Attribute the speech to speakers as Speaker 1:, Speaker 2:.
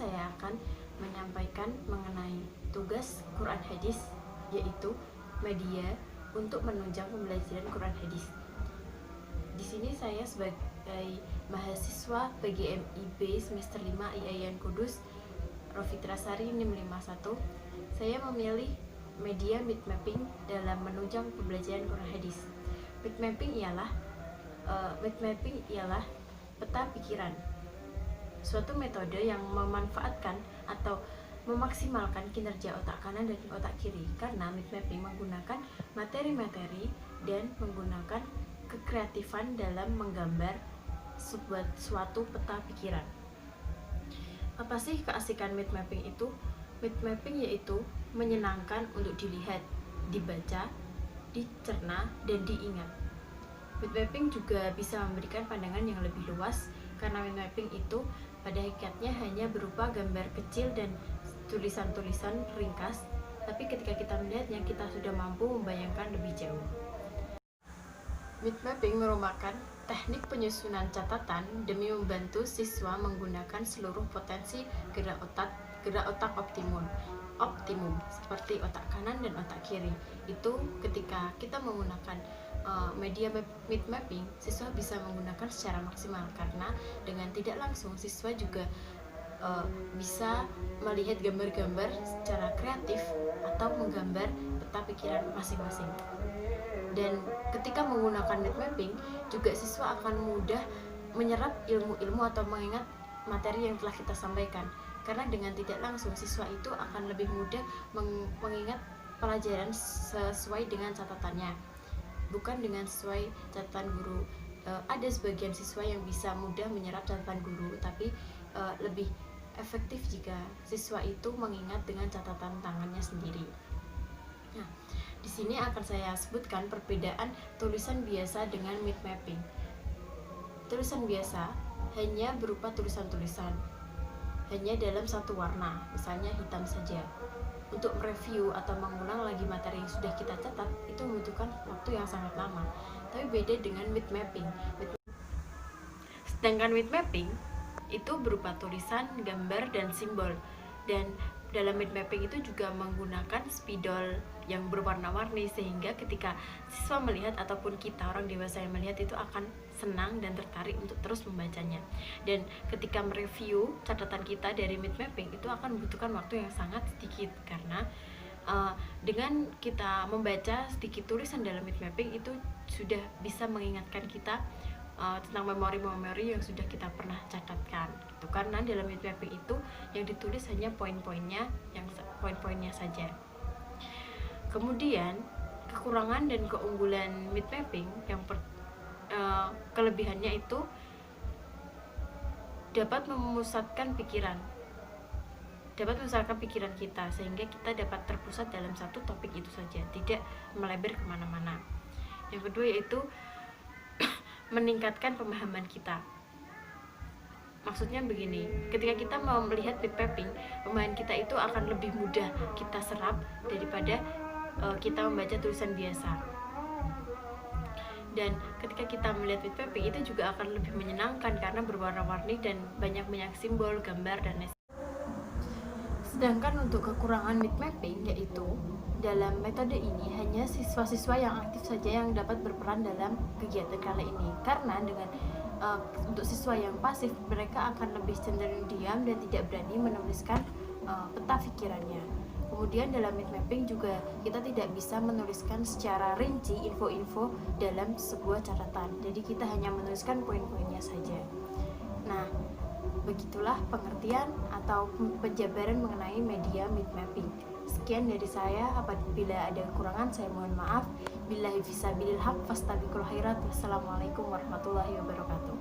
Speaker 1: saya akan menyampaikan mengenai tugas Quran Hadis, yaitu media untuk menunjang pembelajaran Quran Hadis. Di sini saya sebagai mahasiswa PGMIB semester 5 IAIN Kudus, Rofitra Sari NIM 51, saya memilih media Bitmapping dalam menunjang pembelajaran Quran Hadis. Bitmapping ialah peta pikiran, suatu metode yang memanfaatkan atau memaksimalkan kinerja otak kanan dan otak kiri, karena Bitmapping menggunakan materi-materi dan menggunakan kekreatifan dalam menggambar suatu peta pikiran. Apa sih keasikan Bitmapping itu? Bitmapping yaitu menyenangkan untuk dilihat, dibaca, dicerna, dan diingat. Bitmapping juga bisa memberikan pandangan yang lebih luas, karena Bitmapping itu pada hakikatnya hanya berupa gambar kecil dan tulisan-tulisan ringkas, tapi ketika kita melihatnya kita sudah mampu membayangkan lebih jauh. Bitmapping merupakan teknik penyusunan catatan demi membantu siswa menggunakan seluruh potensi gerak otak optimum seperti otak kanan dan otak kiri. Itu ketika kita menggunakan media Bitmapping, siswa bisa menggunakan secara maksimal, karena dengan tidak langsung siswa juga bisa melihat gambar-gambar secara kreatif atau menggambar peta pikiran masing-masing. Dan ketika menggunakan Bitmapping juga siswa akan mudah menyerap ilmu-ilmu atau mengingat materi yang telah kita sampaikan, karena dengan tidak langsung siswa itu akan lebih mudah mengingat pelajaran sesuai dengan catatannya, bukan dengan sesuai catatan guru. Ada sebagian siswa yang bisa mudah menyerap catatan guru, tapi lebih efektif jika siswa itu mengingat dengan catatan tangannya sendiri. Nah, di sini akan saya sebutkan perbedaan tulisan biasa dengan Bitmapping. Tulisan biasa hanya berupa tulisan-tulisan, hanya dalam satu warna, misalnya hitam saja. Untuk mereview atau mengulang lagi materi yang sudah kita catat itu membutuhkan waktu yang sangat lama. Tapi beda dengan Bitmapping. Sedangkan Bitmapping itu berupa tulisan, gambar, dan simbol. Dan dalam Bitmapping itu juga menggunakan spidol yang berwarna-warni, sehingga ketika siswa melihat ataupun kita orang dewasa yang melihat itu akan senang dan tertarik untuk terus membacanya. Dan ketika mereview catatan kita dari Bitmapping itu akan membutuhkan waktu yang sangat sedikit, karena dengan kita membaca sedikit tulisan dalam Bitmapping itu sudah bisa mengingatkan kita tentang memori-memori yang sudah kita pernah catatkan gitu. Karena dalam Bitmapping itu yang ditulis hanya poin-poinnya saja. Kemudian kekurangan dan keunggulan Bitmapping yang kelebihannya itu dapat memusatkan pikiran kita, sehingga kita dapat terpusat dalam satu topik itu saja, tidak melebar kemana-mana. Yang kedua yaitu meningkatkan pemahaman kita. Maksudnya begini, ketika kita mau melihat Bitmapping, pemahaman kita itu akan lebih mudah kita serap daripada kita membaca tulisan biasa. Dan ketika kita melihat Bitmapping itu juga akan lebih menyenangkan karena berwarna-warni dan banyak simbol, gambar, dan lain. Sedangkan untuk kekurangan Bitmapping yaitu dalam metode ini hanya siswa-siswa yang aktif saja yang dapat berperan dalam kegiatan kali ini, karena dengan untuk siswa yang pasif mereka akan lebih cenderung diam dan tidak berani menuliskan peta pikirannya. Kemudian dalam Bitmapping juga kita tidak bisa menuliskan secara rinci info-info dalam sebuah catatan, jadi kita hanya menuliskan poin-poinnya saja. Nah, begitulah pengertian atau penjabaran mengenai media Bitmapping. Sekian dari saya. Apabila ada kekurangan saya mohon maaf. Billahi fisabilil haq fastabiqul khairat. Wassalamualaikum warahmatullahi wabarakatuh.